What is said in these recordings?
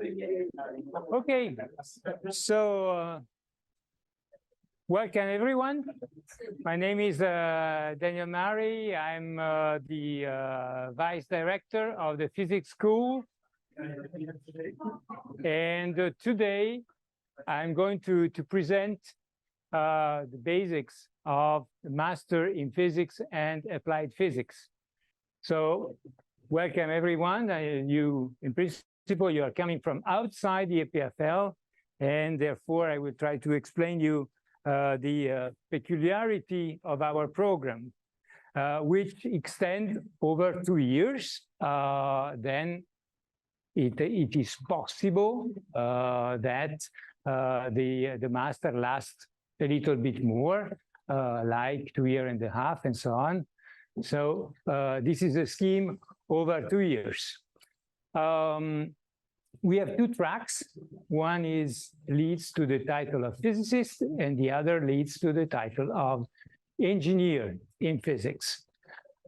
Okay, so welcome everyone. My name is Daniele Mari. I'm the Vice Director of the Physics School. And today I'm going to present the basics of the Master in Physics and Applied Physics. So welcome everyone. In principle, you are coming from outside the EPFL, and therefore I will try to explain you the peculiarity of our program, which extend over 2 years. Then it is possible that the master lasts a little bit more, like 2.5 years and so on. So this is a scheme over 2 years. We have 2 tracks. One leads to the title of physicist, and the other leads to the title of engineer in physics.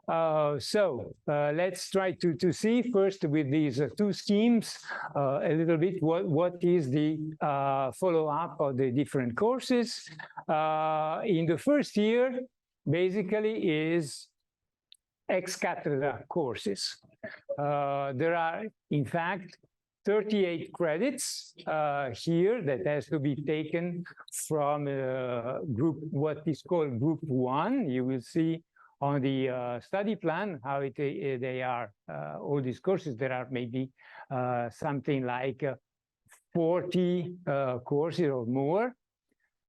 So let's try to see first with these 2 schemes a little bit what is the follow-up of the different courses. In the first year, basically is ex cathedra courses. There are, in fact, 38 credits here that has to be taken from what is called Group 1. You will see on the study plan how they are, all these courses. There are maybe something like 40 courses or more.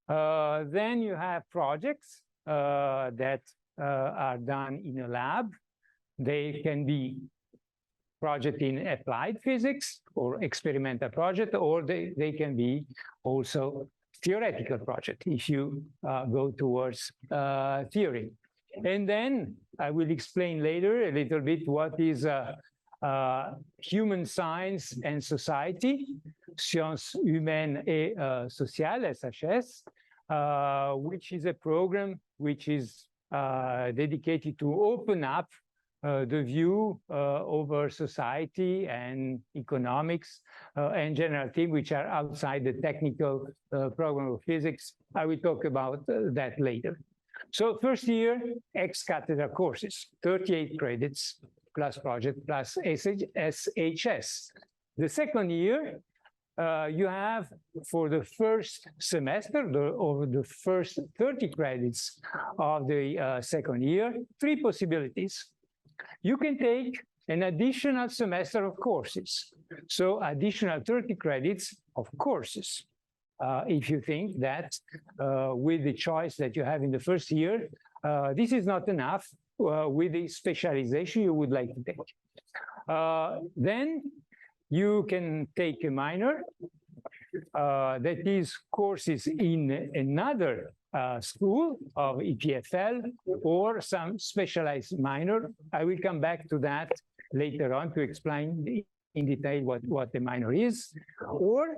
Then you have projects that are done in a lab. They can be project in applied physics or experimental project, or they can be also theoretical project if you go towards theory. And then I will explain later a little bit what is human science and society, sciences humaines et sociales, SHS, which is a program which is dedicated to open up the view over society and economics and general things which are outside the technical program of physics. I will talk about that later. So first year, ex cathedra courses, 38 credits, plus project, plus SHS. The second year, you have, for the first semester, or the first 30 credits of the second year, 3 possibilities. You can take an additional semester of courses, so additional 30 credits of courses. If you think that with the choice that you have in the first year, this is not enough with the specialization you would like to take. Then you can take a minor, that is courses in another school of EPFL or some specialized minor. I will come back to that later on to explain in detail what the minor is. Or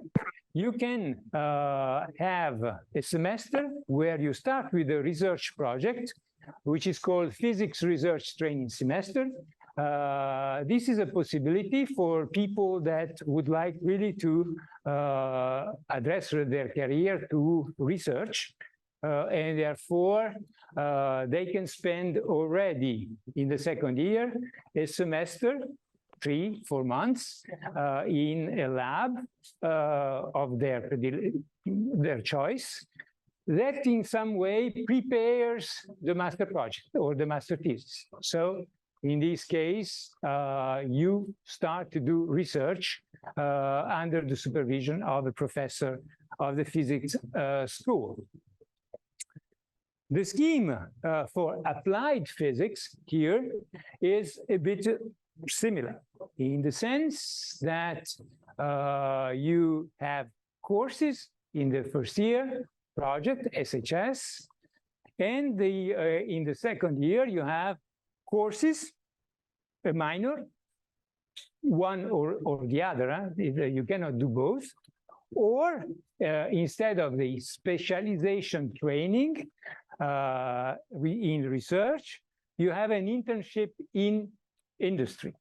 you can have a semester where you start with a research project, which is called Physics Research Training Semester. This is a possibility for people that would like really to address their career to research. And therefore, they can spend already in the second year a semester, 3-4 months, in a lab of their choice, that in some way prepares the master project or the master thesis. So in this case, you start to do research under the supervision of a professor of the physics school. The scheme for applied physics here is a bit similar in the sense that you have courses in the first year, project, SHS, and in the second year you have courses, a minor, one or the other. You cannot do both. Or instead of the specialization training in research, you have an internship in industry.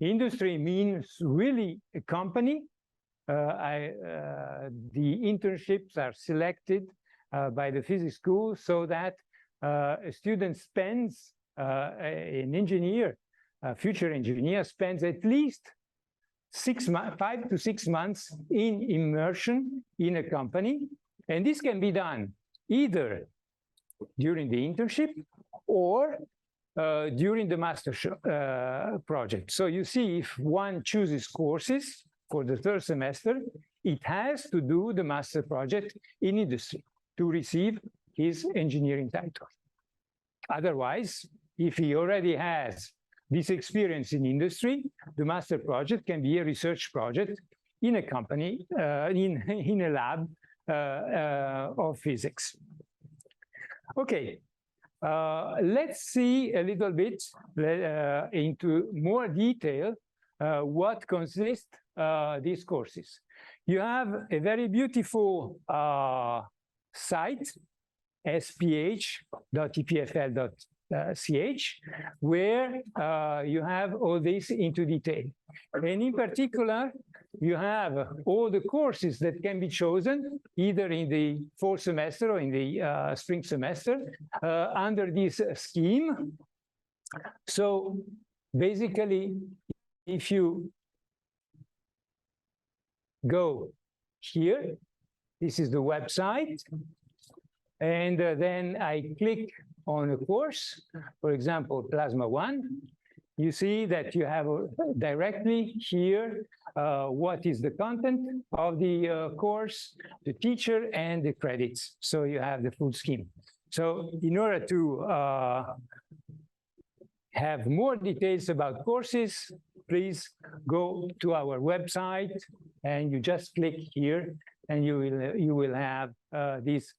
Industry means really a company the internships are selected by the physics school so that a student spends, an engineer, a future engineer spends at least 5 to 6 months in immersion in a company. And this can be done either during the internship or during the master project. So you see, if one chooses courses for the third semester, it has to do the master project in industry to receive his engineering title. Otherwise, if he already has this experience in industry, the master project can be a research project in a company, in a lab of physics. Okay, let's see a little bit into more detail what consist these courses. You have a very beautiful site, sph.epfl.ch, where you have all this into detail. And in particular, you have all the courses that can be chosen either in the fall semester or in the spring semester under this scheme. So basically, if you go here, this is the website, and then I click on a course, for example, Plasma 1, you see that you have directly here what is the content of the course, the teacher, and the credits. So you have the full scheme. So in order to have more details about courses, please go to our website and you just click here and you will have this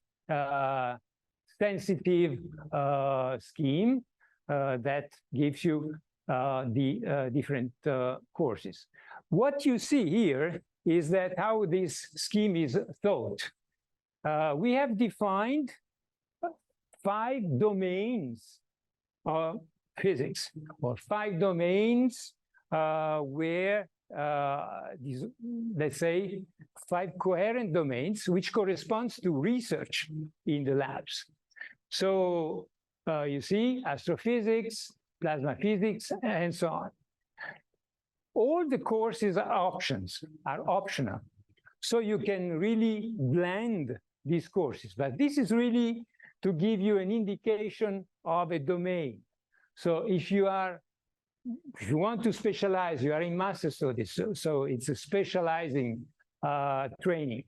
sensitive scheme that gives you the different courses. What you see here is that how this scheme is thought. We have defined 5 domains of physics, or 5 domains where these, let's say, 5 coherent domains which corresponds to research in the labs. So you see astrophysics, plasma physics, and so on. All the courses are optional. So you can really blend these courses. But this is really to give you an indication of a domain. So if you want to specialize, you are in master studies, so it's a specializing training.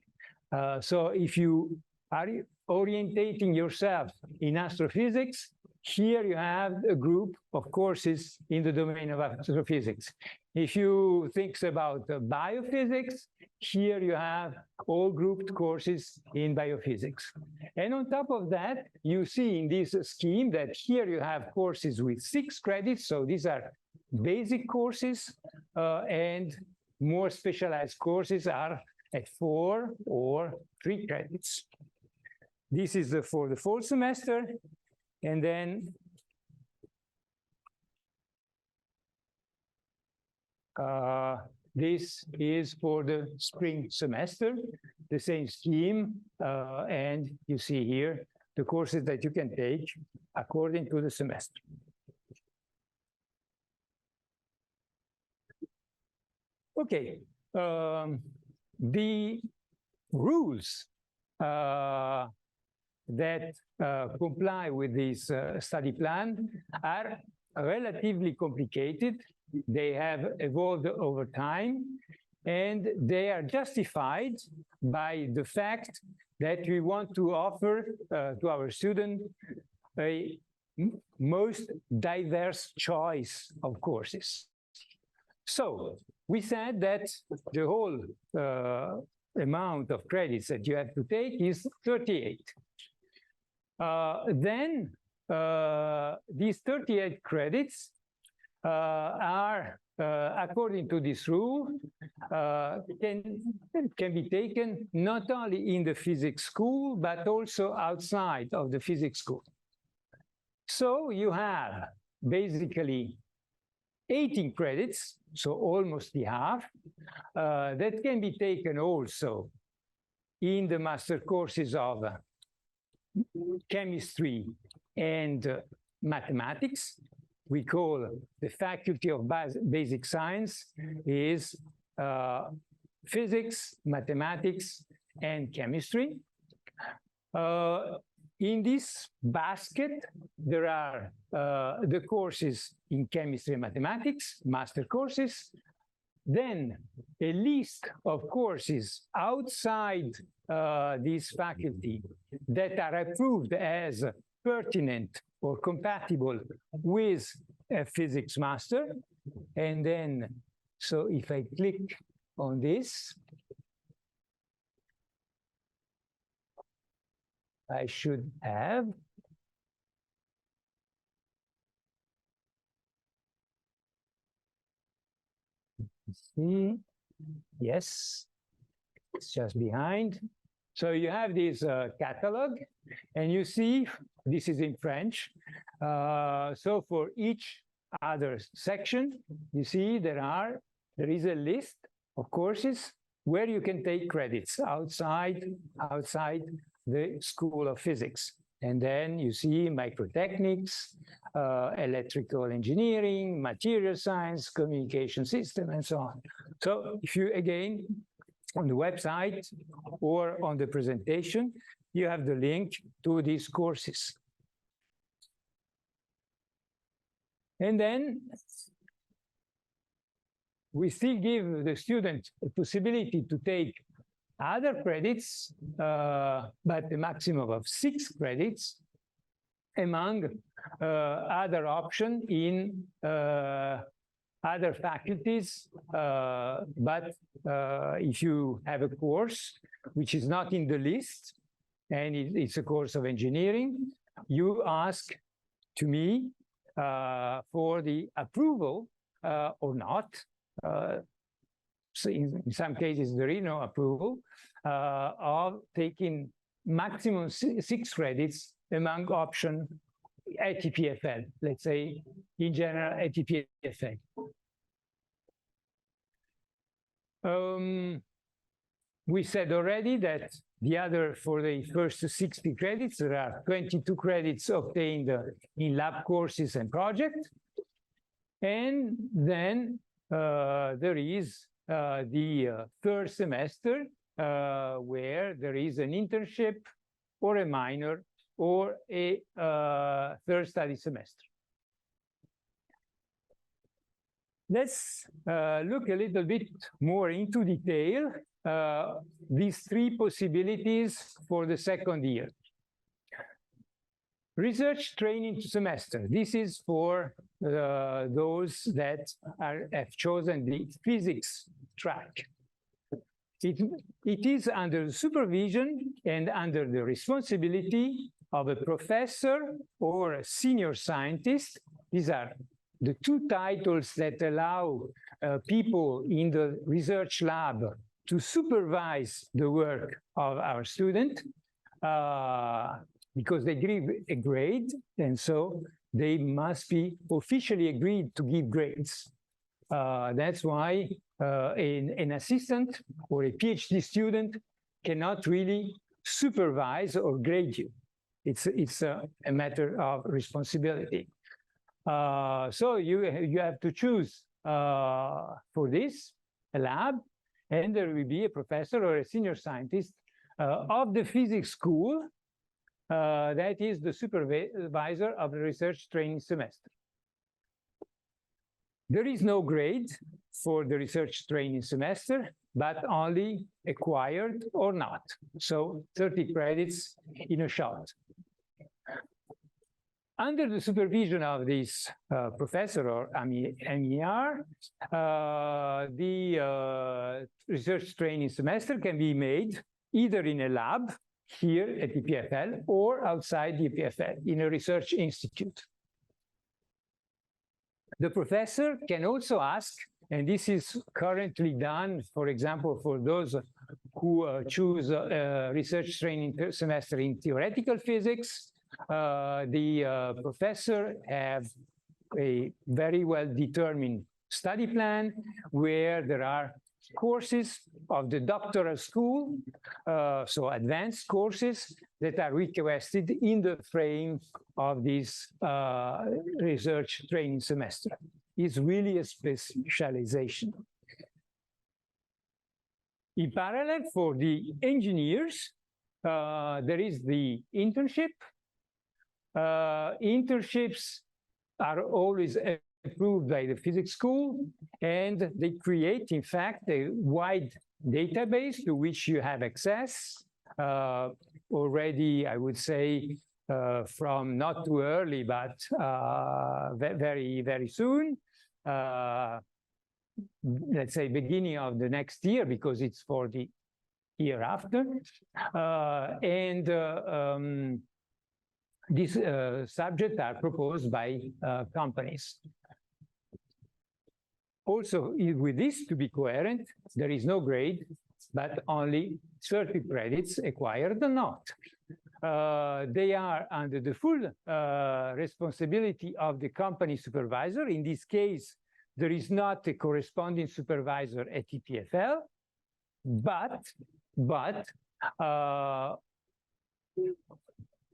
So if you are orientating yourself in astrophysics, here you have a group of courses in the domain of astrophysics. If you think about biophysics, here you have all grouped courses in biophysics. And on top of that, you see in this scheme that here you have courses with 6 credits. So these are basic courses, and more specialized courses are at 4 or 3 credits. This is for the fall semester. And then this is for the spring semester, the same scheme. And you see here the courses that you can take according to the semester. Okay, the rules that comply with this study plan are relatively complicated. They have evolved over time, and they are justified by the fact that we want to offer to our students a most diverse choice of courses. So we said that the whole amount of credits that you have to take is 38. Then these 38 credits are, according to this rule, can be taken not only in the physics school, but also outside of the physics school. So you have basically 18 credits, so almost the half, that can be taken also in the master courses of chemistry and mathematics. We call the Faculty of Basic Science is physics, mathematics, and chemistry. In this basket, there are the courses in chemistry and mathematics, master courses, then a list of courses outside this faculty that are approved as pertinent or compatible with a physics master. And then, so if I click on this, I should have see, yes, it's just behind. So you have this catalog, and you see this is in French. So for each other section, you see there is a list of courses where you can take credits outside the School of Physics. And then you see microtechnics, electrical engineering, material science, communication system, and so on. So if you, again, on the website or on the presentation, you have the link to these courses. And then we still give the student a possibility to take other credits, but a maximum of 6 credits among other options in other faculties. But if you have a course which is not in the list, and it's a course of engineering, you ask to me for the approval or not. So in some cases, there is no approval of taking maximum 6 credits among option at EPFL, let's say, in general, at EPFL. We said already that for the first 60 credits, there are 22 credits obtained in lab courses and projects. And then there is the first semester where there is an internship or a minor or a third study semester. Let's look a little bit more into detail these 3 possibilities for the second year. Research training semester. This is for those that have chosen the physics track. It is under the supervision and under the responsibility of a professor or a senior scientist. These are the 2 titles that allow people in the research lab to supervise the work of our student because they give a grade, and so they must be officially agreed to give grades. That's why an assistant or a PhD student cannot really supervise or grade you. It's a matter of responsibility. So you have to choose for this a lab, and there will be a professor or a senior scientist of the physics school that is the supervisor of the research training semester. There is no grade for the research training semester, but only acquired or not. So 30 credits in a shot. Under the supervision of this professor or MER, the research training semester can be made either in a lab here at EPFL or outside the EPFL in a research institute. The professor can also ask, and this is currently done, for example, for those who choose a research training semester in theoretical physics, the professor have a very well-determined study plan where there are courses of the doctoral school, so advanced courses that are requested in the frame of this research training semester. It's really a specialization. In parallel, for the engineers, there is the internship. Internships are always approved by the physics school, and they create, in fact, a wide database to which you have access already, I would say, from not too early, but very, very soon. Let's say beginning of the next year, because it's for the year after. These subjects are proposed by companies. Also, with this, to be coherent, there is no grade, but only 30 credits acquired or not. They are under the full responsibility of the company supervisor. In this case, there is not a corresponding supervisor at EPFL, but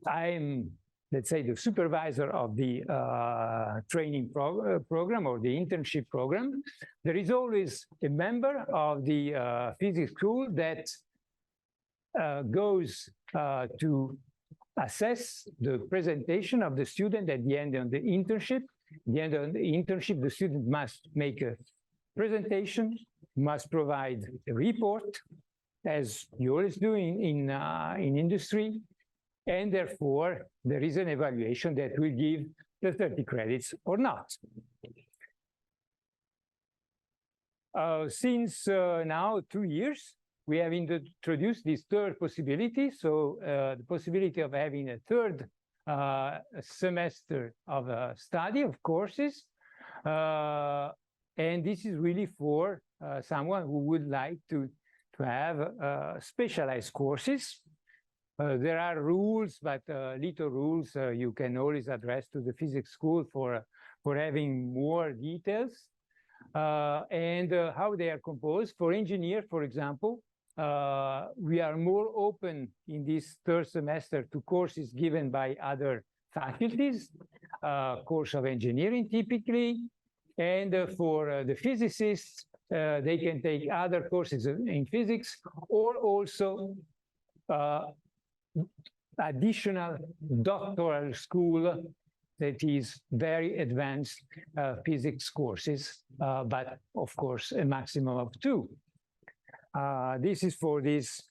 I'm, let's say, the supervisor of the training program or the internship program. There is always a member of the physics school that goes to assess the presentation of the student at the end of the internship. At the end of the internship, the student must make a presentation, must provide a report, as you always do in industry, and therefore there is an evaluation that will give the 30 credits or not. Since now 2 years, we have introduced this third possibility, so the possibility of having a third semester of study of courses, and this is really for someone who would like to have specialized courses. There are rules, but little rules you can always address to the physics school for having more details. And how they are composed. For engineer, for example, we are more open in this third semester to courses given by other faculties, course of engineering typically. And for the physicists, they can take other courses in physics, or also additional doctoral school that is very advanced physics courses, but of course a maximum of 2. This is for this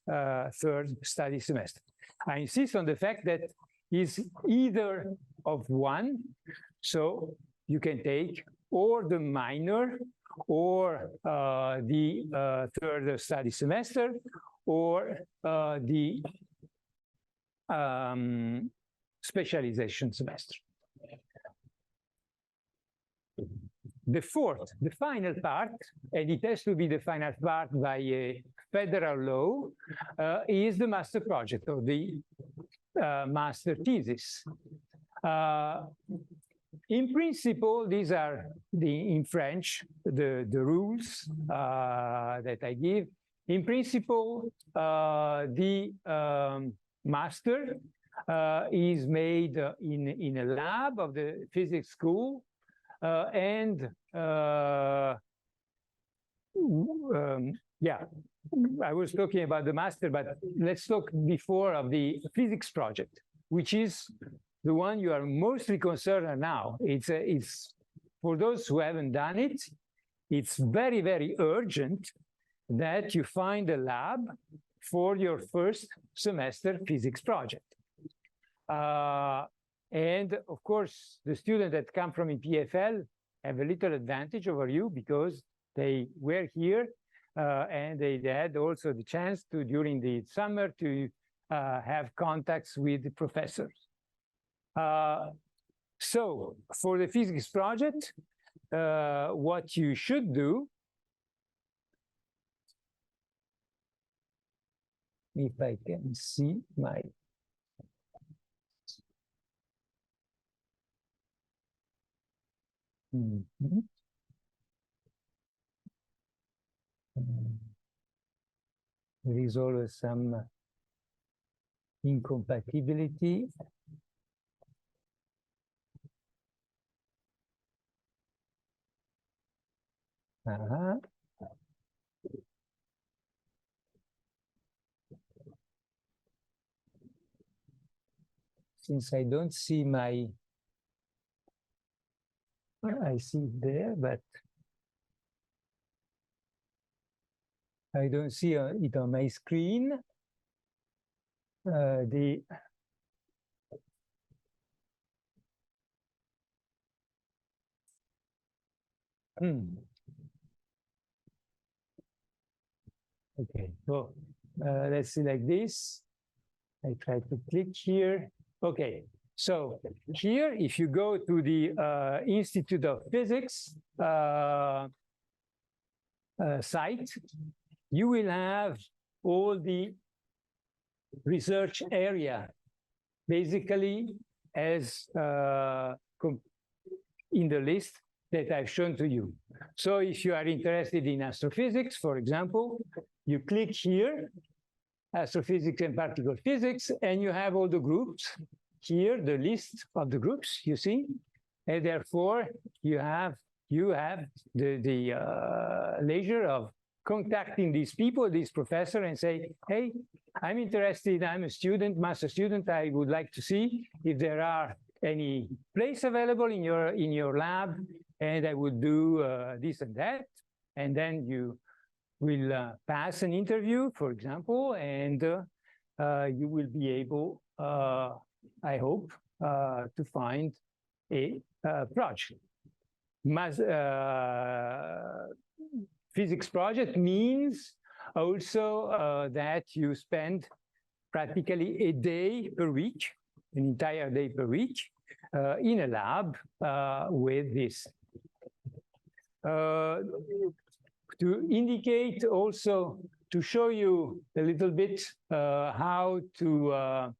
third study semester. I insist on the fact that it's either of one, so you can take or the minor or the third study semester, or the specialization semester. The fourth, the final part, and it has to be the final part by a federal law, is the master project or the master thesis. In principle, these are in French, the rules that I give. In principle, the master is made in a lab of the physics school, and yeah, I was talking about the master, but let's talk before of the physics project, which is the one you are mostly concerned now. It's for those who haven't done it, it's very, very urgent that you find a lab for your first semester physics project. And of course, the students that come from EPFL have a little advantage over you because they were here and they had also the chance to, during the summer, to have contacts with the professors. So for the physics project, what you should do, if I can see my Mhm. There is always some incompatibility. Since I don't see my, I see it there, but I don't see it on my screen. The Okay, so let's see like this. I try to click here. Okay, so here, if you go to the Institute of Physics site, you will have all the research area, basically as in the list that I've shown to you. So if you are interested in astrophysics, for example, you click here, astrophysics and particle physics, and you have all the groups. Here, the list of the groups, you see, and therefore you have the leisure of contacting these people, this professor, and say, hey, I'm interested, I'm a student, master student, I would like to see if there are any place available in your lab, and I would do this and that, and then you will pass an interview, for example, and you will be able, I hope, to find a project. Physics project means also that you spend practically a day per week, an entire day per week, in a lab with this. To indicate also, to show you a little bit how to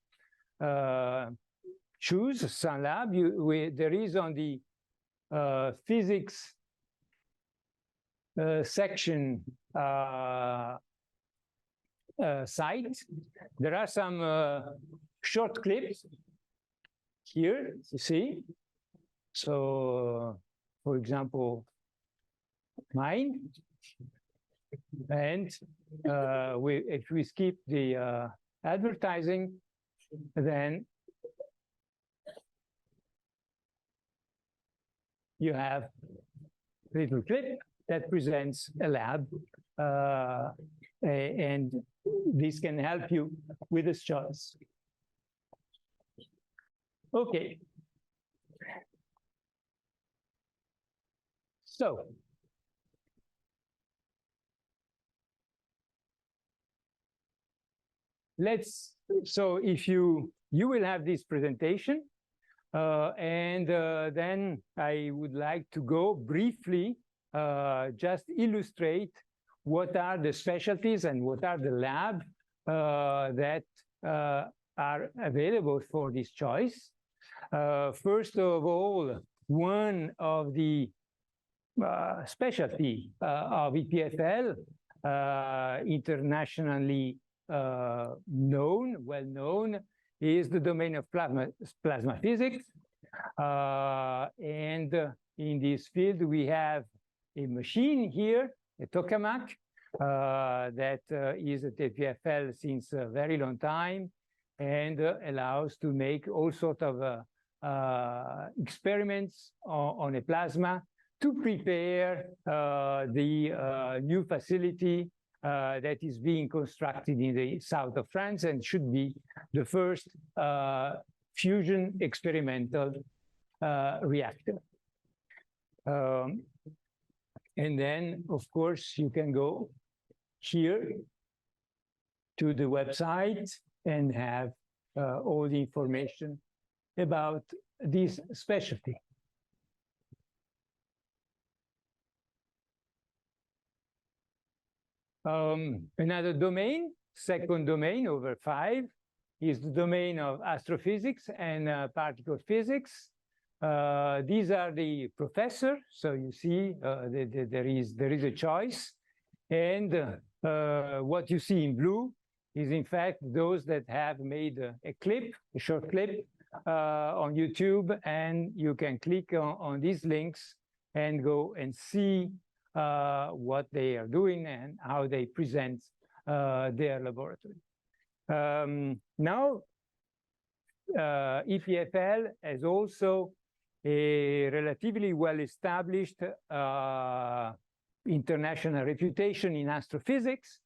choose some lab, there is on the physics section site, there are some short clips here, you see. So, for example, mine. And if we skip the advertising, then you have a little clip that presents a lab, and this can help you with this choice. Okay. So, so if you will have this presentation, and then I would like to go briefly, just illustrate what are the specialties and what are the labs that are available for this choice. First of all, one of the specialty of EPFL, internationally well known, is the domain of plasma physics. And in this field, we have a machine here, a tokamak, that is at EPFL since a very long time and allows to make all sorts of experiments on a plasma to prepare the new facility that is being constructed in the south of France and should be the first fusion experimental reactor. And then, of course, you can go here to the website and have all the information about this specialty. Another domain, second domain over 5, is the domain of astrophysics and particle physics. These are the professors. So you see there is a choice. And what you see in blue is in fact those that have made a clip, a short clip on YouTube, and you can click on these links and go and see what they are doing and how they present their laboratory. Now, EPFL has also a relatively well-established international reputation in astrophysics,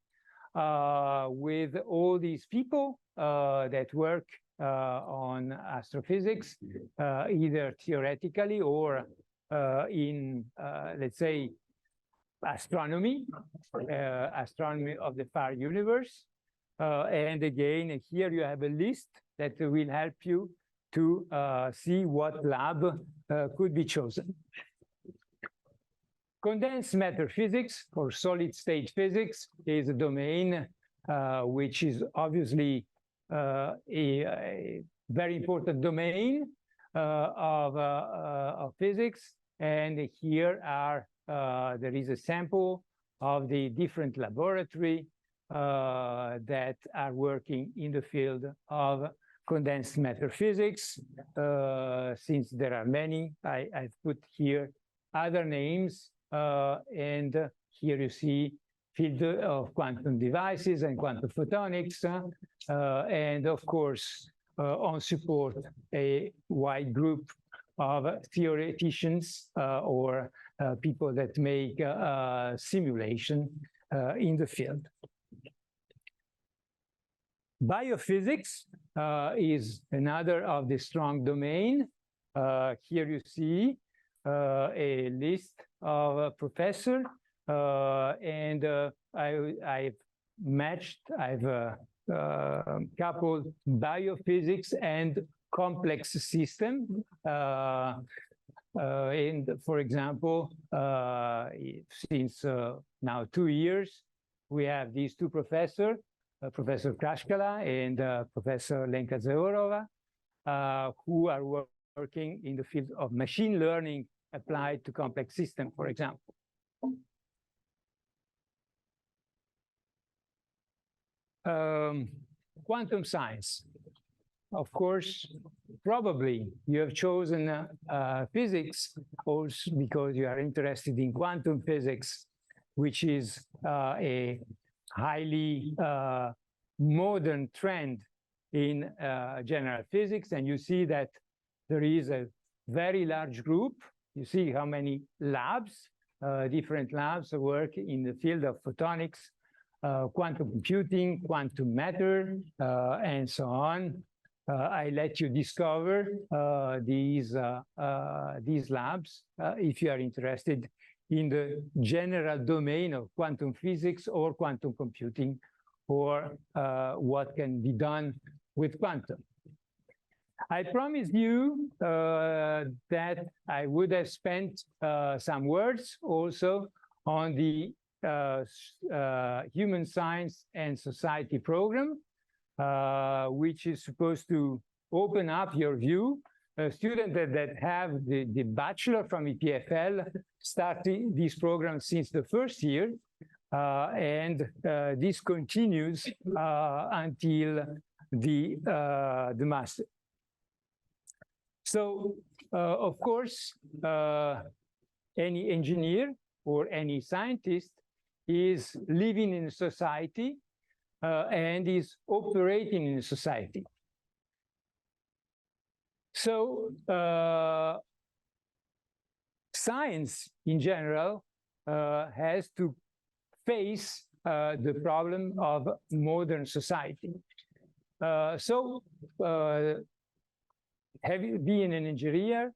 with all these people that work on astrophysics, either theoretically or in, let's say, astronomy of the far universe. And again, here you have a list that will help you to see what lab could be chosen. Condensed matter physics, or solid state physics, is a domain which is obviously a very important domain of physics. And here there is a sample of the different laboratories that are working in the field of condensed matter physics. Since there are many, I've put here other names. And here you see field of quantum devices and quantum photonics, and of course on support a wide group of theoreticians or people that make simulation in the field. Biophysics is another of the strong domain. Here you see a list of a professor, and I've coupled biophysics and complex system. And for example, since now 2 years, we have these two professors, Professor Krashkala and Professor Lenka Zaorova, who are working in the field of machine learning applied to complex systems, for example. Quantum science. Of course, probably you have chosen physics also because you are interested in quantum physics, which is a highly modern trend in general physics. And you see that there is a very large group. You see how many labs, different labs work in the field of photonics, quantum computing, quantum matter, and so on. I let you discover these labs if you are interested in the general domain of quantum physics or quantum computing, or what can be done with quantum. I promised you that I would have spent some words also on the Human Science and Society program, which is supposed to open up your view. Students that have the bachelor from EPFL starting this program since the first year, and this continues until the master. So, of course, any engineer or any scientist is living in a society and is operating in a society. So science in general has to face the problem of modern society. Being an engineer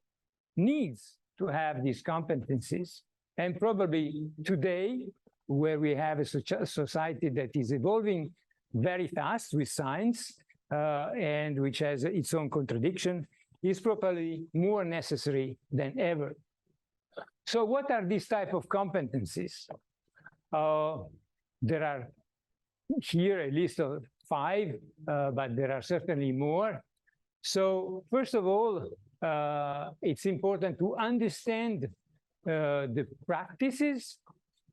needs to have these competencies. And probably today, where we have a society that is evolving very fast with science, and which has its own contradiction, is probably more necessary than ever. So what are these type of competencies? There are here a list of 5, but there are certainly more. So first of all, it's important to understand the practices,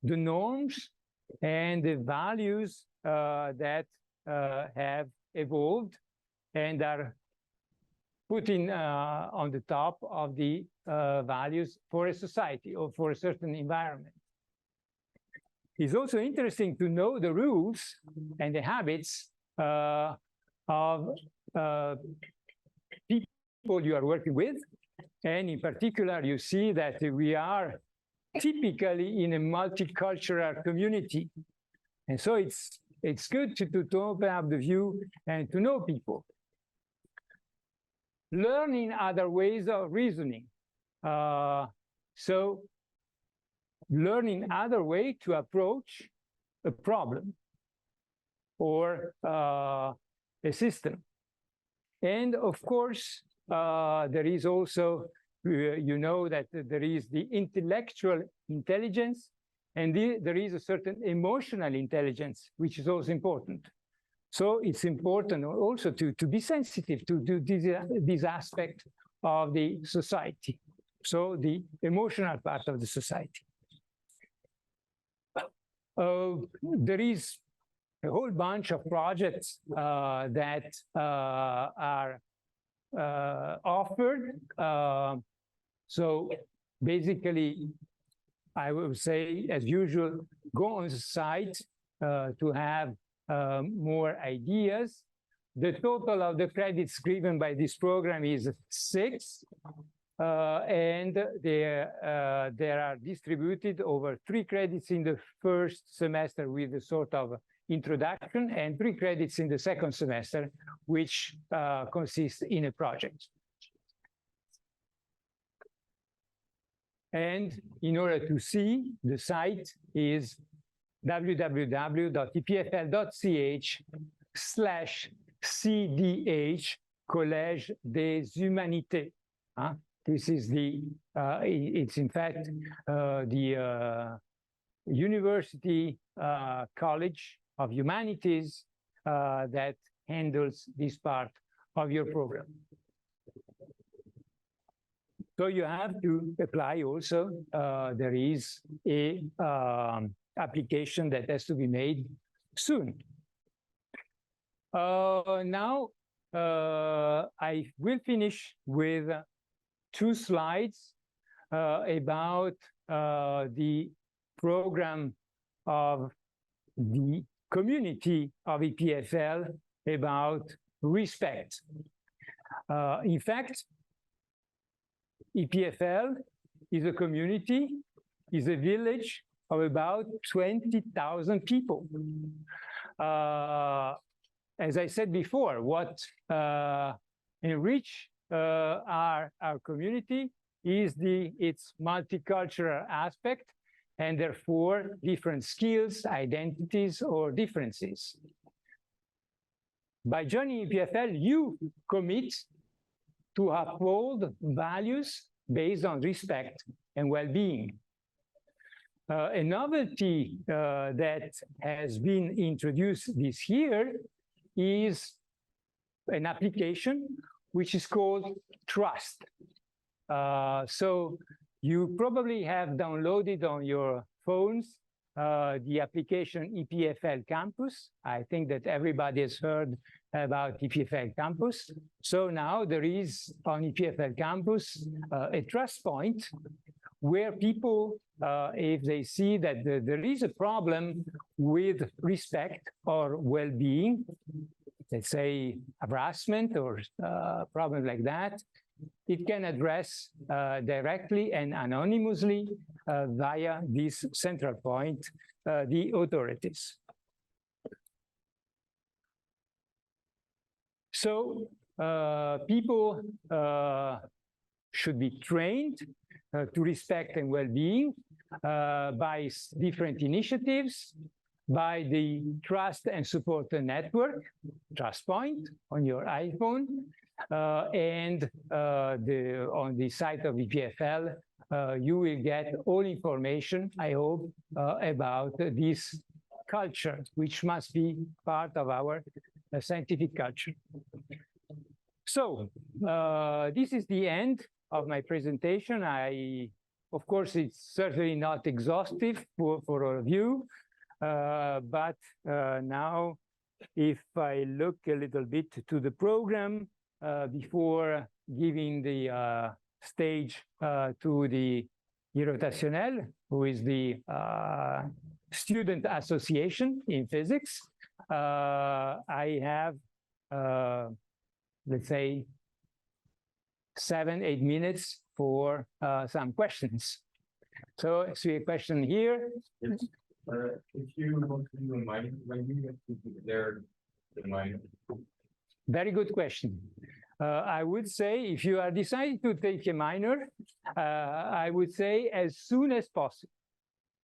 the norms, and the values that have evolved and are put in on the top of the values for a society or for a certain environment. It's also interesting to know the rules and the habits of people you are working with. And in particular, you see that we are typically in a multicultural community. And so it's good to open up the view and to know people. Learning other ways of reasoning. So learning other way to approach a problem or a system. And of course, there is also, you know, that there is the intellectual intelligence, and there is a certain emotional intelligence, which is also important. So it's important also to be sensitive to this aspect of the society. So the emotional part of the society. There is a whole bunch of projects that are offered. So basically, I would say, as usual, go on the site to have more ideas. The total of the credits given by this program is 6, and they are distributed over 3 credits in the first semester with a sort of introduction, and 3 credits in the second semester, which consists in a project. And in order to see, the site is www.epfl.ch/CDH Collège des Humanités. This is it's in fact the University College of Humanities that handles this part of your program. So you have to apply also. There is a application that has to be made soon. Now, I will finish with 2 slides about the program of the community of EPFL about respect. In fact, EPFL is a community, is a village of about 20,000 people. As I said before, what enrich our community is its multicultural aspect, and therefore different skills, identities, or differences. By joining EPFL, you commit to uphold values based on respect and well-being. A novelty that has been introduced this year is an application which is called Trust. So you probably have downloaded on your phones the application EPFL Campus. I think that everybody has heard about EPFL Campus. So now there is on EPFL Campus a trust point where people, if they see that there is a problem with respect or well-being, let's say harassment or problem like that, it can address directly and anonymously via this central point, the authorities. So people should be trained to respect and well-being by different initiatives, by the Trust and Support Network, Trust Point on your iPhone, and on the site of EPFL, you will get all information, I hope, about this culture, which must be part of our scientific culture. So this is the end of my presentation. Of course, it's certainly not exhaustive for all of you, but now if I look a little bit to the program before giving the stage to the Irrotationnel, who is the student association in physics, I have, let's say, 7-8 minutes for some questions. So I see a question here. Yes. If you want to do a minor, when you have to declare the minor? Very good question. I would say if you are deciding to take a minor, I would say as soon as possible.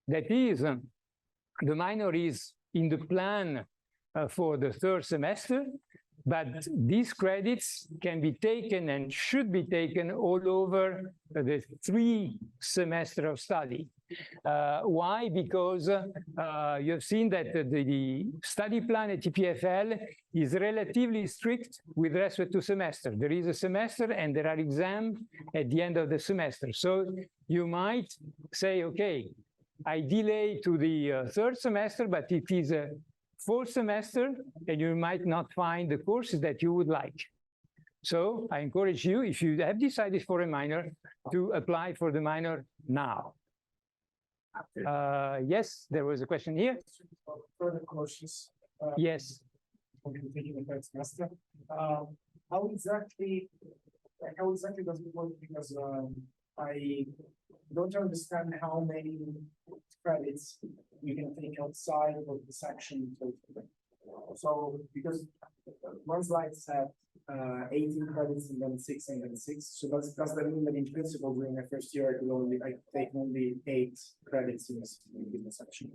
That is, the minor is in the plan for the third semester, but these credits can be taken and should be taken all over the 3 semesters of study. Why? Because you have seen that the study plan at EPFL is relatively strict with respect to semester. There is a semester and there are exams at the end of the semester. So you might say, okay, I delay to the third semester, but it is a full semester and you might not find the courses that you would like. So I encourage you, if you have decided for a minor, to apply for the minor now. Yes, there was a question here. Further courses. Yes. Taking the third semester. How exactly does it work? Because I don't understand how many credits you can take outside of the section. So because one slide said 18 credits and then 6 and then 6. So does that mean that in principle during my first year I take only 8 credits in the section?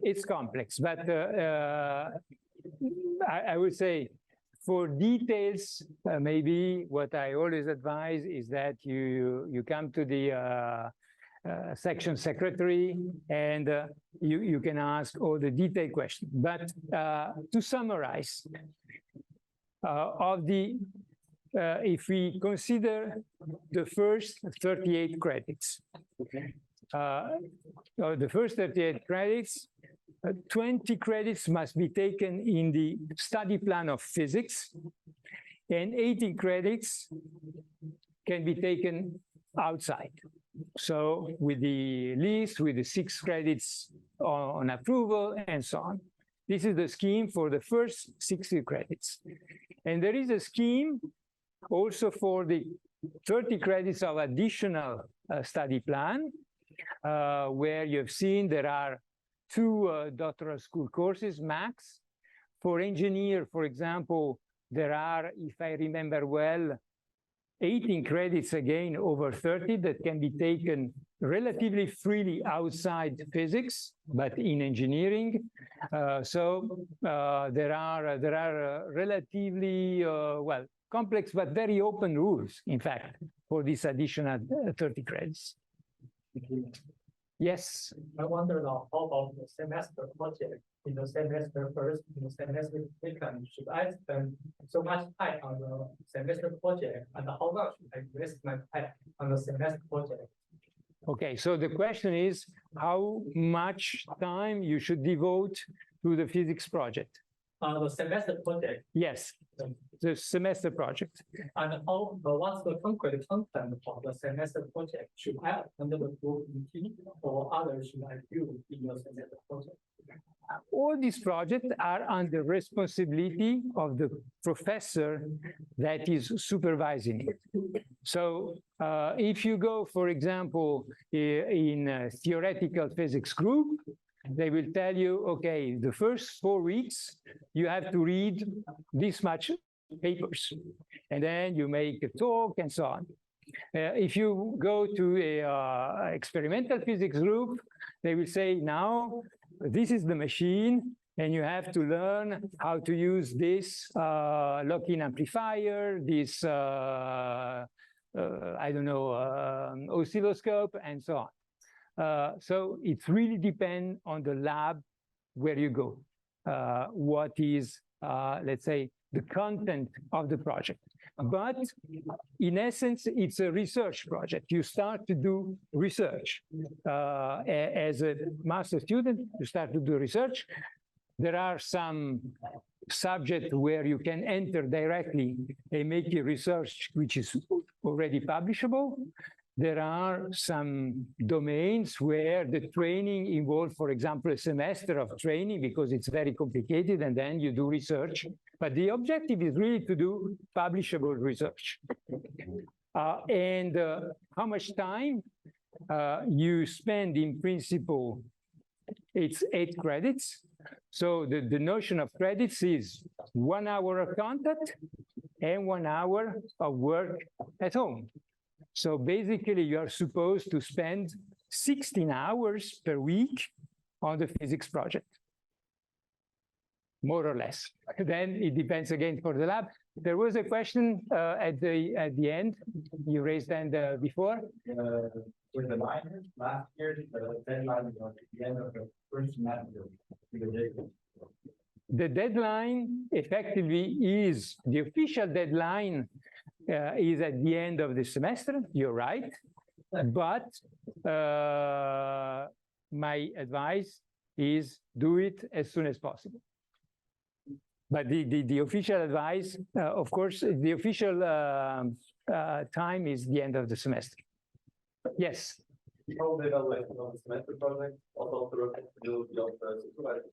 It's complex, but I would say for details, maybe what I always advise is that you come to the section secretary and you can ask all the detailed questions. But to summarize, if we consider the first 38 credits, Okay. The first 38 credits, 20 credits must be taken in the study plan of physics, and 18 credits can be taken outside. So with the list, with the 6 credits on approval and so on. This is the scheme for the first 60 credits. And there is a scheme also for the 30 credits of additional study plan, where you've seen there are 2 doctoral school courses max. For engineer, for example, there are, if I remember well, 18 credits again over 30 that can be taken relatively freely outside physics, but in engineering. So there are relatively, well, complex but very open rules, in fact, for this additional 30 credits. Yes. I wonder now, how about the semester project? In the semester first, in the semester second, should I spend so much time on the semester project, and how much should I waste my time on the semester project? Okay, so the question is how much time you should devote to the physics project? The semester project. Yes, the semester project. And how, what's the concrete content for the semester project? Should I under the group meeting or others should I do in your semester project? All these projects are under responsibility of the professor that is supervising it. So if you go, for example, in a theoretical physics group, they will tell you, okay, the first 4 weeks, you have to read this much papers, and then you make a talk and so on. If you go to a experimental physics group, they will say, now, this is the machine, and you have to learn how to use this lock-in amplifier, this, I don't know, oscilloscope, and so on. So it really depends on the lab where you go. what is, let's say, the content of the project. But in essence, it's a research project. You start to do research. As a master student, you start to do research. There are some subjects where you can enter directly and make a research which is already publishable. There are some domains where the training involves, for example, a semester of training because it's very complicated, and then you do research. But the objective is really to do publishable research. And how much time you spend in principle, it's 8 credits. So the notion of credits is 1 hour of contact and 1 hour of work at home. So basically, you are supposed to spend 16 hours per week on the physics project, more or less. Then it depends again for the lab. There was a question at the end. You raised hand before. With the minors, last year, the deadline was at the end of the first semester. The deadline effectively is, the official deadline is at the end of the semester, you're right. But my advice is do it as soon as possible. But the official advice, of course, the official time is the end of the semester. Yes. How the evaluation of the semester project also through the ability of the supervisor?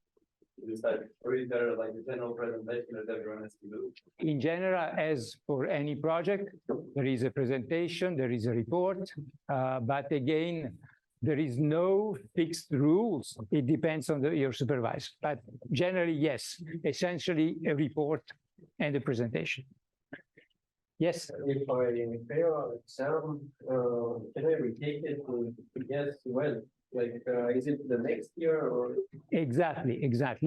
Or is there like a general presentation that everyone has to do? In general, as for any project, there is a presentation, there is a report, but again, there is no fixed rules. It depends on your supervisor. But generally, yes, essentially a report and a presentation. Yes. If I fail an exam, can I retake it to guess when? Like, is it the next year or? Exactly.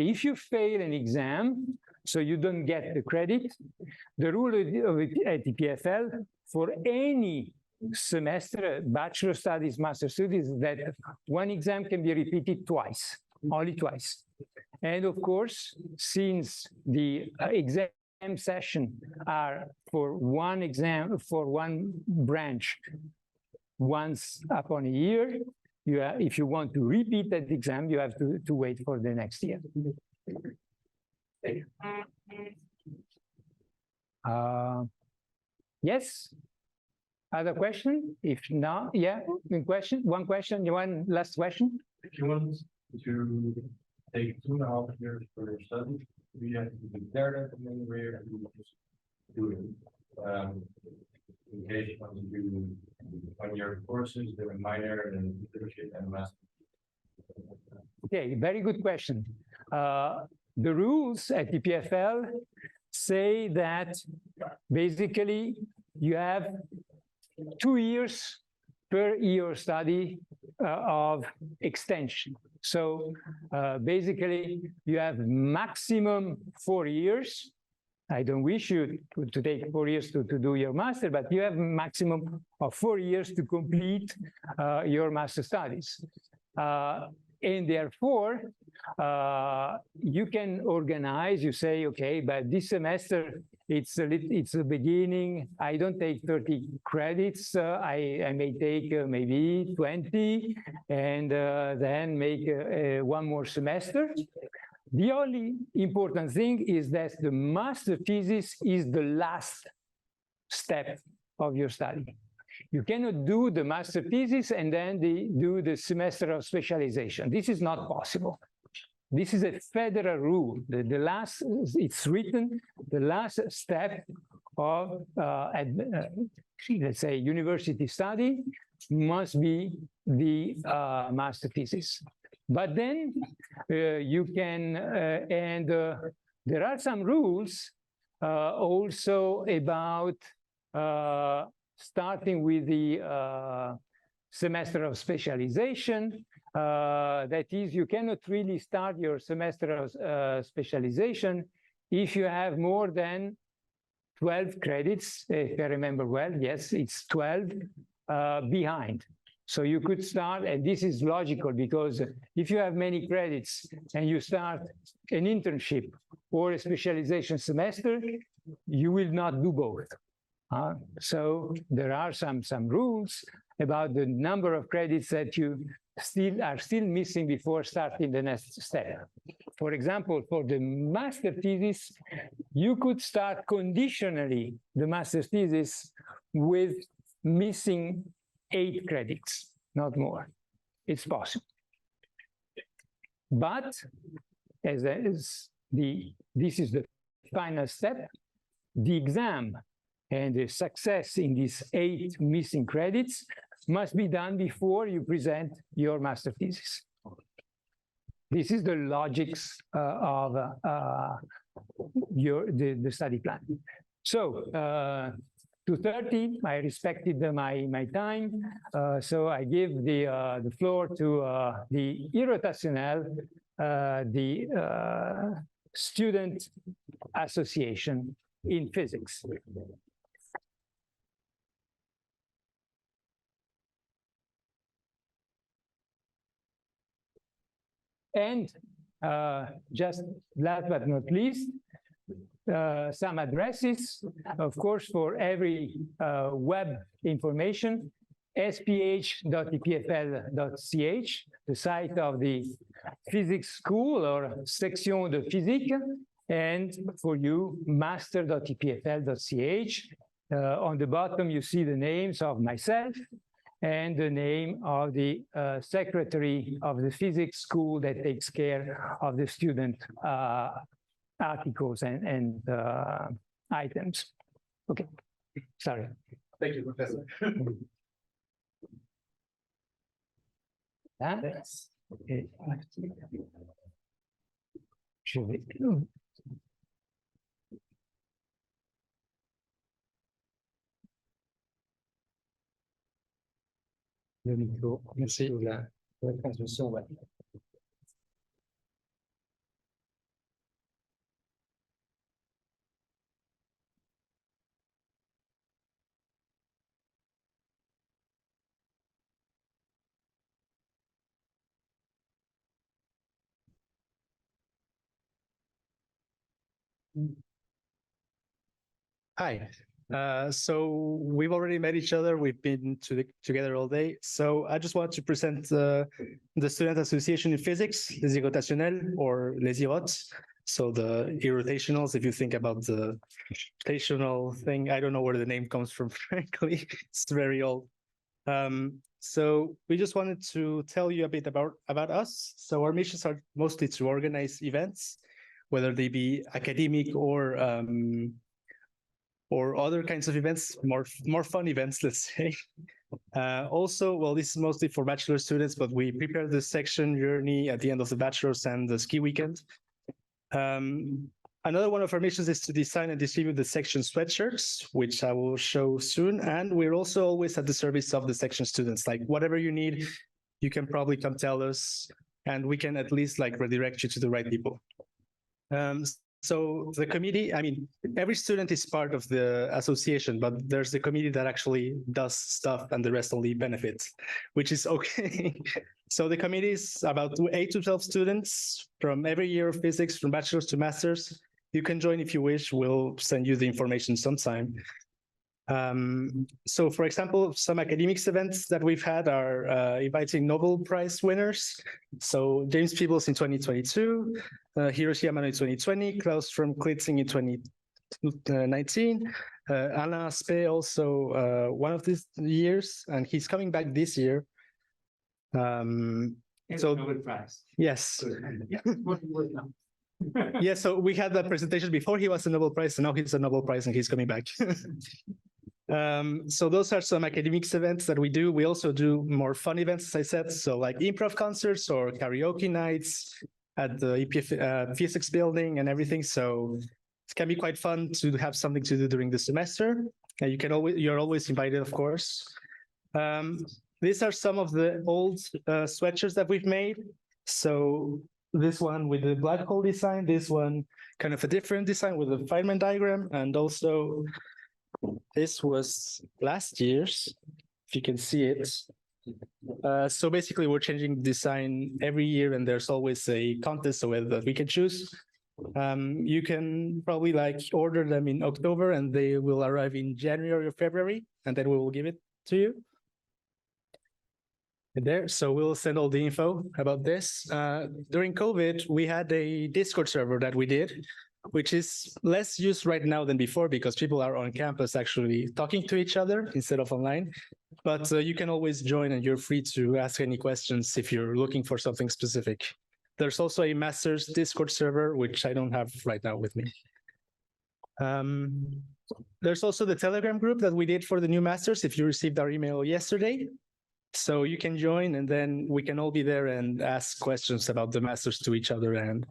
If you fail an exam, so you don't get the credit, the rule at EPFL for any semester, bachelor studies, master studies, is that one exam can be repeated twice, only twice. And of course, since the exam session are for one exam, for one branch, once upon a year, if you want to repeat that exam, you have to wait for the next year. Yes? Other question? If not, yeah, one question, one last question. If you want to take 2.5 years for your study, you have to be there and then we have to just do it. In case you want to do 1-year courses, they're minor and internship and master. Okay, very good question. The rules at EPFL say that basically you have 2 years per year study of extension. So basically you have maximum 4 years. I don't wish you to take 4 years to do your master, but you have maximum of 4 years to complete your master studies. And therefore, you can organize, you say, okay, but this semester, it's the beginning. I don't take 30 credits. I may take maybe 20 and then make one more semester. The only important thing is that the master thesis is the last step of your study. You cannot do the master thesis and then do the semester of specialization. This is not possible. This is a federal rule. The last, it's written, the last step of, let's say, university study must be the master thesis. But then you can, and there are some rules also about starting with the semester of specialization. That is, you cannot really start your semester of specialization if you have more than 12 credits, if I remember well. Yes, it's 12 behind. So you could start, and this is logical because if you have many credits and you start an internship or a specialization semester, you will not do both. So there are some rules about the number of credits that you are still missing before starting the next step. For example, for the master thesis, you could start conditionally the master thesis with missing 8 credits, not more. It's possible. But this is the final step, the exam and the success in these 8 missing credits must be done before you present your master thesis. This is the logics of the study plan. So 2:30, I respected my time, so I give the floor to the irrotationnel, the student association in physics. And just last but not least, some addresses, of course, for every web information, sph.epfl.ch, the site of the physics school or section de physique, and for you, master.epfl.ch. On the bottom, you see the names of myself and the name of the secretary of the physics school that takes care of the student articles and items. Okay, sorry. Thank you, Professor. Yes. Je vais... Le micro. Merci. La transmission, ouais. Hi. So we've already met each other. We've been together all day. So I just want to present the Student Association in Physics, les irrotationnels or les irrots. So the irrotationals, if you think about the rotational thing, I don't know where the name comes from, frankly. It's very old. So we just wanted to tell you a bit about us. So our missions are mostly to organize events, whether they be academic or other kinds of events, more fun events, let's say. Also, well, this is mostly for bachelor students, but we prepare the section journey at the end of the bachelor's and the ski weekend. Another one of our missions is to design and distribute the section sweatshirts, which I will show soon. And we're also always at the service of the section students. Like whatever you need, you can probably come tell us, and we can at least like redirect you to the right people. So the committee, I mean, every student is part of the association, but there's the committee that actually does stuff and the rest only benefits, which is okay. So the committee is about 8 to 12 students from every year of physics, from bachelor's to master's. You can join if you wish. We'll send you the information sometime. So for example, some academics events that we've had are inviting Nobel Prize winners. So James Peebles in 2022, Hiroshi Yamano in 2020, Klaus from Klitzing in 2019, Alain Aspect also one of these years, and he's coming back this year. So Nobel Prize. Yes. Yeah, so we had that presentation before he was a Nobel Prize, and now he's a Nobel Prize and he's coming back. So those are some academics events that we do. We also do more fun events, as I said, so like improv concerts or karaoke nights at the EPFL physics building and everything. So it can be quite fun to have something to do during the semester. And you're always invited, of course. These are some of the old sweatshirts that we've made. So this one with the black hole design, this one kind of a different design with a Feynman diagram, and also this was last year's, if you can see it. So basically, we're changing design every year, and there's always a contest that we can choose. You can probably like order them in October, and they will arrive in January or February, and then we will give it to you. There, so we'll send all the info about this. During COVID, we had a Discord server that we did, which is less used right now than before because people are on campus actually talking to each other instead of online. But you can always join and you're free to ask any questions if you're looking for something specific. There's also a master's Discord server, which I don't have right now with me. There's also the Telegram group that we did for the new masters if you received our email yesterday. So you can join and then we can all be there and ask questions about the masters to each other, and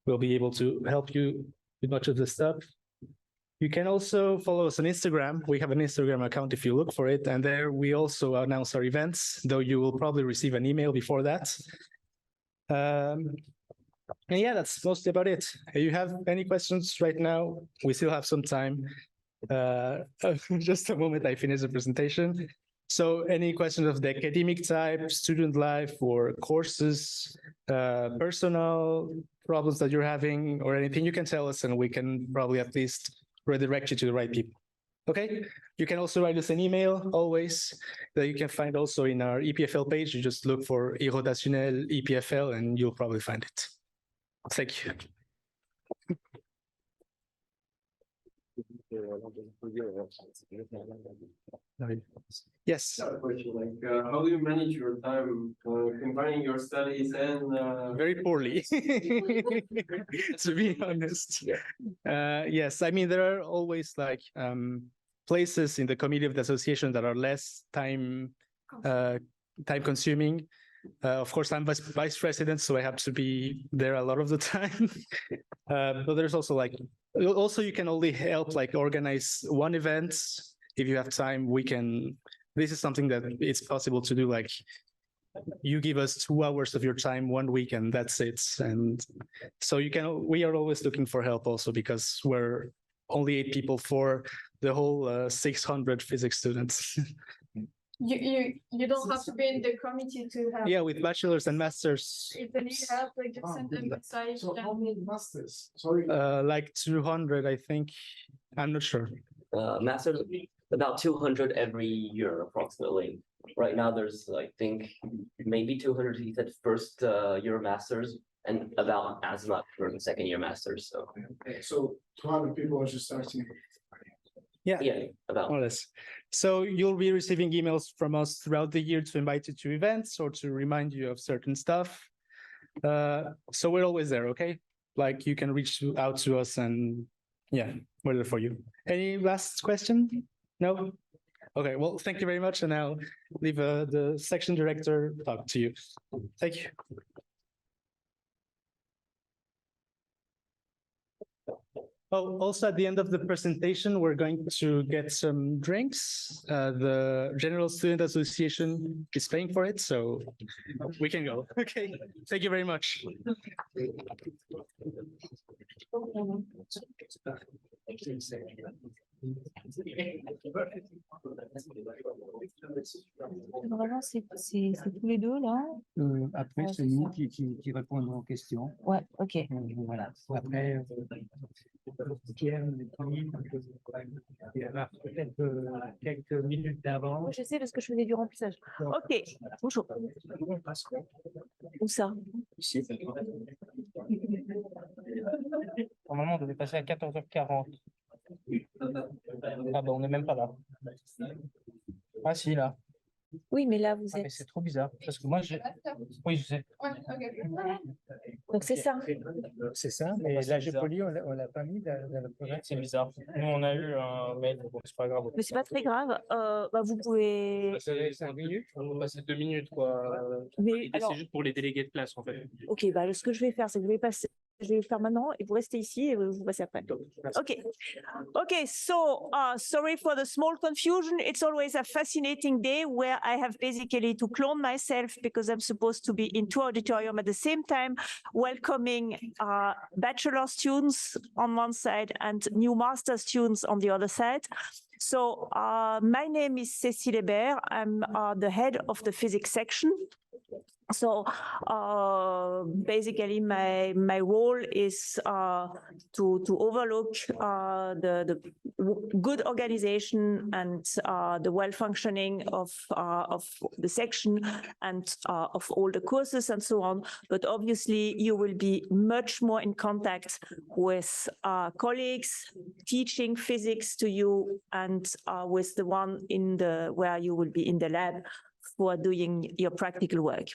we'll be able to help you with much of this stuff. You can also follow us on Instagram. We have an Instagram account if you look for it, and there we also announce our events, though you will probably receive an email before that. And yeah, that's mostly about it. If you have any questions right now, we still have some time. Just a moment, I finish the presentation. So any questions of the academic type, student life, or courses, personal problems that you're having, or anything, you can tell us and we can probably at least redirect you to the right people. Okay, you can also write us an email always that you can find also in our EPFL page. You just look for Irrotationnel EPFL and you'll probably find it. Thank you. Yes. How do you manage your time combining your studies and very poorly, to be honest. Yes, I mean there are always like places in the committee of the association that are less time consuming. Of course, I'm vice president, so I have to be there a lot of the time. But there's also like, you can only help like organize one event. If you have time, we can, this is something that it's possible to do. Like you give us 2 hours of your time 1 week and that's it. And so we are always looking for help also because we're only 8 people for the whole 600 physics students. You don't have to be in the committee to have. Yeah, with bachelors and masters. If you have like just send a message. So how many masters? Sorry. Like 200, I think. I'm not sure. Masters, about 200 every year, approximately. Right now, there's, I think, maybe 200, he said, first year masters, and about as much for the second year masters. So, Okay, so 200 people are just starting. Yeah, about more or less. So you'll be receiving emails from us throughout the year to invite you to events or to remind you of certain stuff. So we're always there, okay? Like you can reach out to us and yeah, we're there for you. Any last question? No? Okay, well, thank you very much. And I'll leave the section director talk to you. Thank you. Oh, also at the end of the presentation, we're going to get some drinks. The General Student Association is paying for it, so we can go. Okay, thank you very much. Vraiment, c'est tous les deux là. Après, Ouais, c'est c'est nous ça. qui répondons aux questions. Ouais, ok. Voilà. Après, Pierre, il y aura peut-être quelques minutes d'avance. Moi, je sais parce que je faisais du remplissage. Ok, bonjour. Où ça? Ici. Normalement, on devait passer à 14h40. Ah bah on n'est même pas là. Ah si, là. Oui, mais là, vous Ah, mais êtes. c'est trop bizarre. Parce que moi, j'ai... Oui, je sais. Donc, c'est ça. C'est ça, mais Ouais, c'est là, j'ai bizarre. poli, on l'a pas mis dans le projet. C'est bizarre. Nous, on a eu un mail, donc c'est pas grave. Mais c'est pas très grave. Bah, vous pouvez. C'est 5 minutes. On va passer 2 minutes, quoi. Mais L'idée, alors, c'est juste pour les délégués de classe, en fait. ok, bah, ce que je vais faire, c'est que je vais le faire maintenant et vous restez ici et vous passez après. Okay. Okay, so sorry for the small confusion. It's always a fascinating day where I have basically to clone myself because I'm supposed to be in 2 auditorium at the same time, welcoming bachelor students on one side and new master students on the other side. So my name is Cécile Hébert. I'm the head of the physics section. So basically, my role is to overlook the good organization and the well functioning of the section and of all the courses and so on. But obviously, you will be much more in contact with colleagues teaching physics to you, and with the one where you will be in the lab for doing your practical work.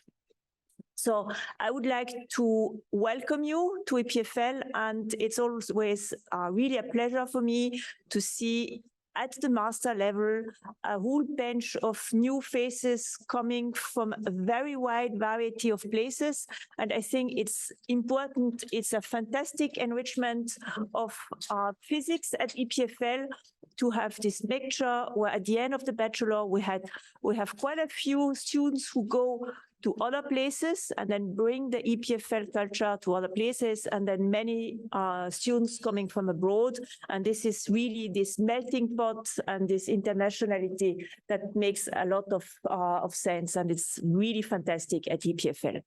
So I would like to welcome you to EPFL, and it's always really a pleasure for me to see at the master level a whole bench of new faces coming from a very wide variety of places. And I think it's important, it's a fantastic enrichment of physics at EPFL to have this mixture where at the end of the bachelor we have quite a few students who go to other places and then bring the EPFL culture to other places, and then many students coming from abroad. And this is really this melting pot and this internationality that makes a lot of sense, and it's really fantastic at EPFL.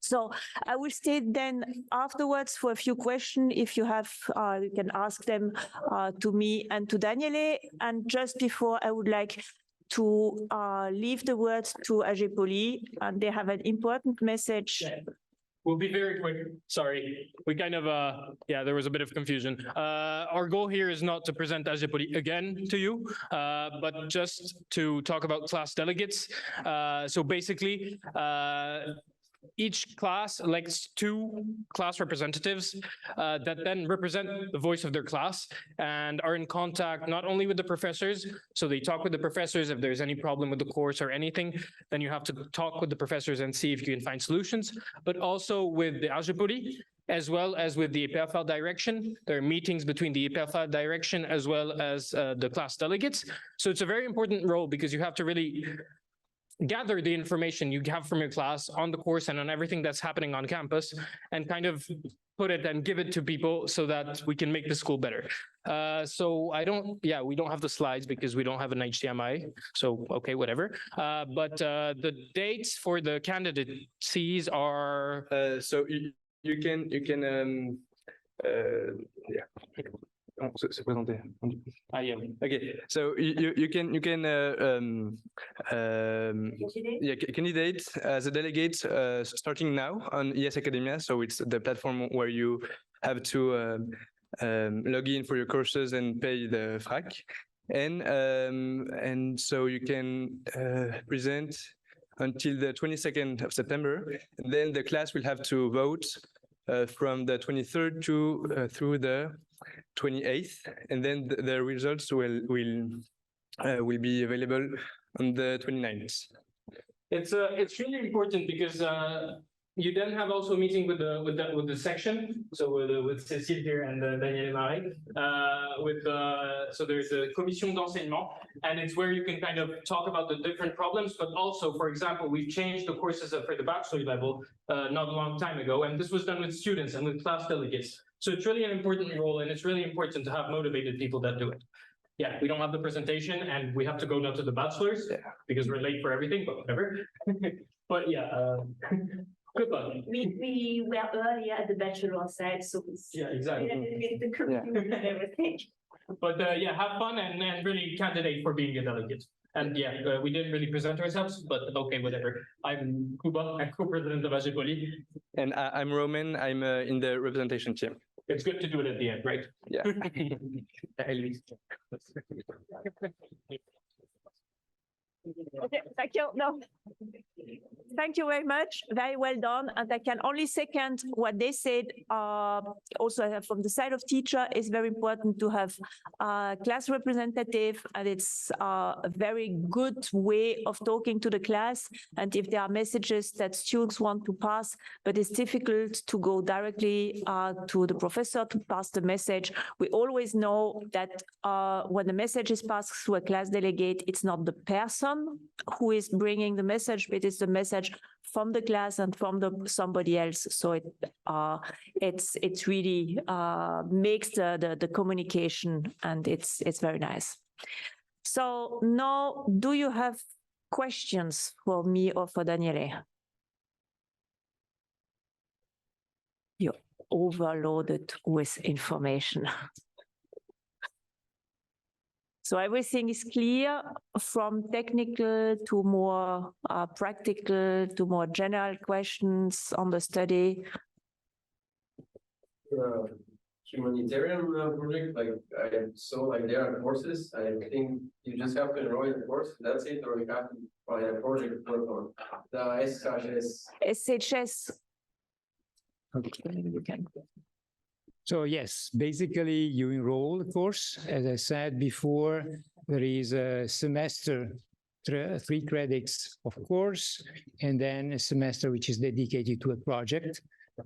So I will stay then afterwards for a few questions. If you have, you can ask them to me and to Daniele. And just before, I would like to leave the words to AG Poly, and they have an important message. Yeah. We'll be very quick. Sorry, we kind of, there was a bit of confusion. Our goal here is not to present AG Poly again to you, but just to talk about class delegates. So basically, each class elects 2 class representatives that then represent the voice of their class and are in contact not only with the professors, so they talk with the professors if there's any problem with the course or anything, then you have to talk with the professors and see if you can find solutions, but also with the AG Poly, as well as with the EPFL direction. There are meetings between the EPFL direction as well as the class delegates. So it's a very important role because you have to really gather the information you have from your class on the course and on everything that's happening on campus and kind of put it and give it to people so that we can make the school better. So we don't have the slides because we don't have an HDMI. So, okay, whatever. But the dates for the candidacies are... So you can se présenter. Okay, so you can candidate as a delegate starting now on ES Academia. So it's the platform where you have to log in for your courses and pay the FRAC, and so you can present until the 22nd of September. And then the class will have to vote from the 23rd through the 28th, and then the results will be available on the 29th. It's really important because you then have also a meeting with the section, so with Cécile here and Daniele Mari. So there's a commission d'enseignement, and it's where you can kind of talk about the different problems. But also, for example, we've changed the courses for the bachelor level not a long time ago, and this was done with students and with class delegates. So it's really an important role, and it's really important to have motivated people that do it. Yeah, we don't have the presentation, and we have to go now to the bachelors because we're late for everything, but whatever. But yeah, good luck. We were earlier at the bachelor side, so exactly. The computer and everything. But have fun and really candidate for being a delegate. And we didn't really present ourselves, but okay, whatever. I'm Kuba, I'm co-president of AG Poly. And I'm Roman, I'm in the representation team. It's good to do it at the end, right? Yeah. Okay, thank you. No. Thank you very much. Very well done. And I can only second what they said. Also, from the side of teacher, it's very important to have a class representative, and it's a very good way of talking to the class. And if there are messages that students want to pass, but it's difficult to go directly to the professor to pass the message, we always know that when the message is passed through a class delegate, it's not the person who is bringing the message, but it's the message from the class and from somebody else. So it's really makes the communication, and it's very nice. So now, do you have questions for me or for Daniele? You're overloaded with information. So everything is clear from technical to more practical to more general questions on the study. Humanitarian project, like I saw, like there are courses. I think you just have to enroll in the course. That's it, or you have to find a project to work on. The SHS. SHS. Okay, we can. So yes, basically you enroll, of course. As I said before, there is a semester, 3 credits of course, and then a semester which is dedicated to a project,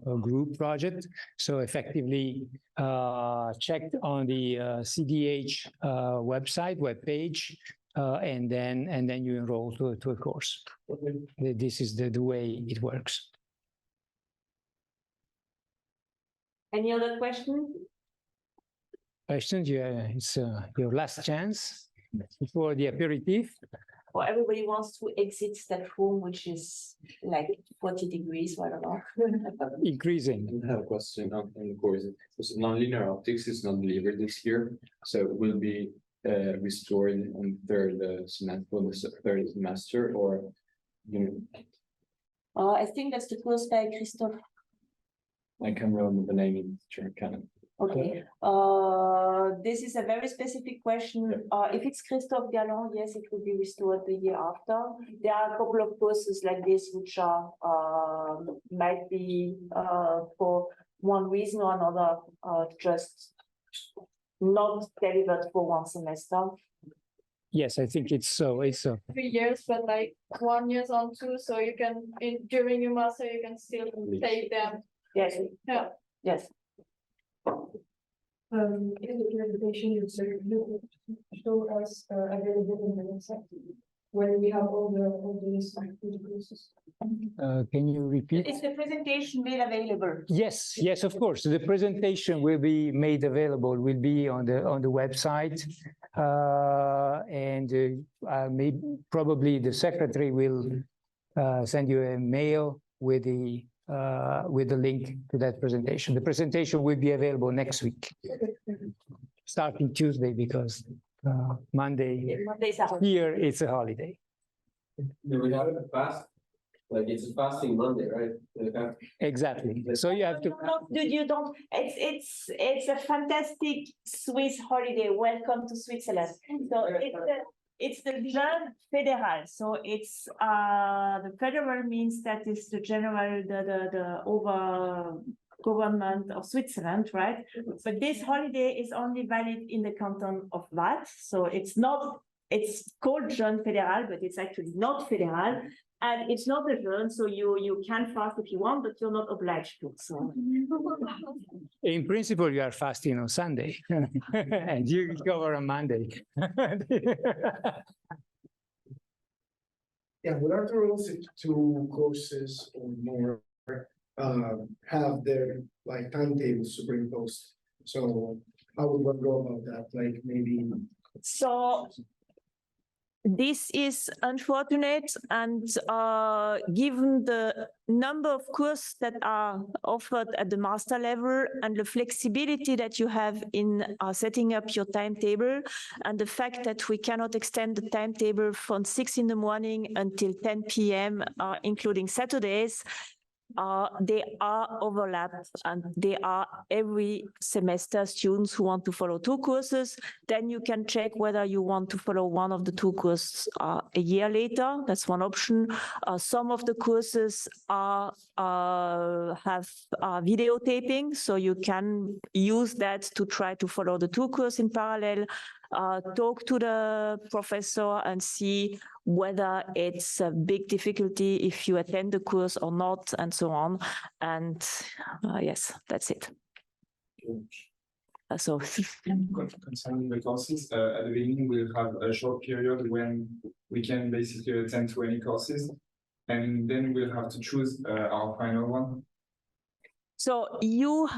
a group project. So effectively checked on the CDH webpage, and then you enroll to a course. This is the way it works. Any other question? Questions? Yeah, it's your last chance before the aperitif. Or everybody wants to exit that room, which is like 40 degrees, so I don't know. Increasing. I have a question on the course. So nonlinear optics is not delivered this year, so it will be restored on third semester, or you know. I think that's the course by Christophe. I can't remember the name of the teacher. Okay. This is a very specific question. If it's Christophe Galland, yes, it will be restored the year after. There are a couple of courses like this which are might be for one reason or another just not delivered for one semester. Yes, I think it's so. It's so. 3 years, but like 1 year on 2, so you can during your master you can still take them. Yes. Yeah. Yes. In the presentation, you show us available in the website where we have all the list of the courses. Can you repeat? Is the presentation made available? Yes, yes, of course. The presentation will be made available, will be on the website. Maybe probably the secretary will send you a mail with the link to that presentation. The presentation will be available next week, starting Tuesday, because Monday here it's a holiday. Do we have a fast? Like it's a fasting Monday, right? Exactly. So you have to. You don't. It's a fantastic Swiss holiday. Welcome to Switzerland. So it's the Jeune fédéral. So it's the federal means that is the general the over government of Switzerland, right? But this holiday is only valid in the canton of Waadt. So it's not. It's called Jeune fédéral, but it's actually not fédéral. And it's not a jeune, so you can fast if you want, but you're not obliged to. So. In principle, you are fasting on Sunday, and you recover on Monday. Yeah, what are the rules if 2 courses or more have their like timetables superimposed? So how would one go about that? Like maybe. So. This is unfortunate, and given the number of courses that are offered at the master level and the flexibility that you have in setting up your timetable, and the fact that we cannot extend the timetable from 6 in the morning until 10 p.m., including Saturdays, they are overlapped, and they are every semester students who want to follow 2 courses. Then you can check whether you want to follow one of the 2 courses a year later. That's one option. Some of the courses have videotaping, so you can use that to try to follow the 2 courses in parallel. Talk to the professor and see whether it's a big difficulty if you attend the course or not, and so on. And yes, that's it. So concerning the courses, at the beginning we'll have a short period when we can basically attend to any courses, and then we'll have to choose our final one. So you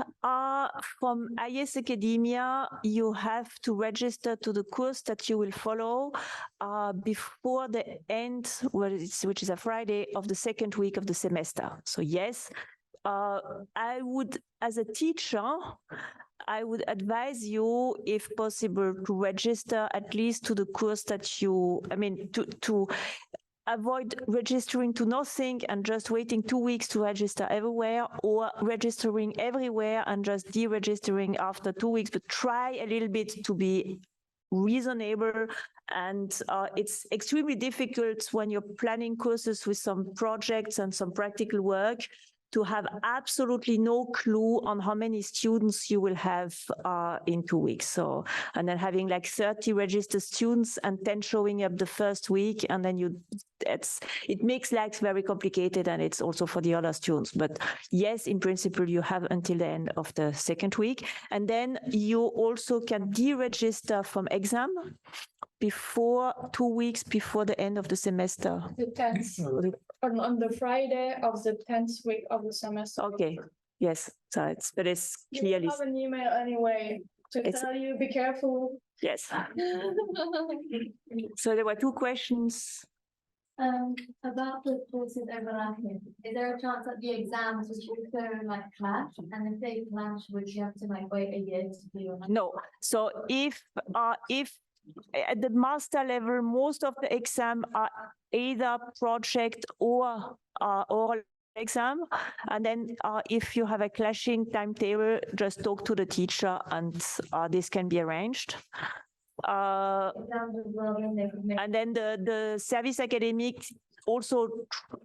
From IS Academia, you have to register to the course that you will follow before the end, which is a Friday, of the second week of the semester. So yes, I would, as a teacher, I would advise you, if possible, to register at least to the course that you, to avoid registering to nothing and just waiting 2 weeks to register everywhere, or registering everywhere and just deregistering after 2 weeks, but try a little bit to be reasonable. And it's extremely difficult when you're planning courses with some projects and some practical work to have absolutely no clue on how many students you will have in 2 weeks. So, and then having like 30 registered students and 10 showing up the first week, and then it makes life very complicated, and it's also for the other students. But yes, in principle, you have until the end of the second week. And then you also can deregister from exam before 2 weeks before the end of the semester. The 10th, on the Friday of the 10th week of the semester. Okay, yes, so it's clearly. You have an email anyway to tell you, be careful. Yes. So there were 2 questions. About the courses overlapping, is there a chance that the exams would also like clash? And if they clash, would you have to like wait a year to do? No. So if at the master level, most of the exam are either project or oral exam. And then if you have a clashing timetable, just talk to the teacher and this can be arranged. And then the service academic also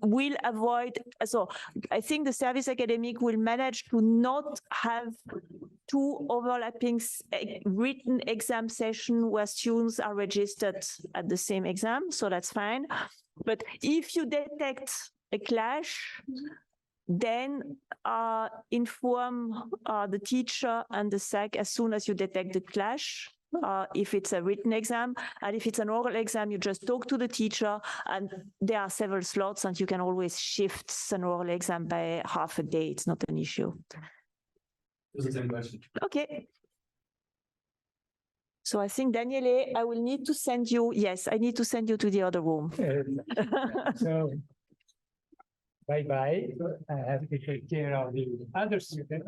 will avoid, so I think the service academic will manage to not have 2 overlapping written exam sessions where students are registered at the same exam, so that's fine. But if you detect a clash, then inform the teacher and the SAC as soon as you detect the clash. If it's a written exam, and if it's an oral exam, you just talk to the teacher, and there are several slots, and you can always shift an oral exam by half a day. It's not an issue. This is the same question. Okay. So I think, Daniele, I will need to send you, yes, I need to send you to the other room. So, bye-bye. I have to take care of the other students.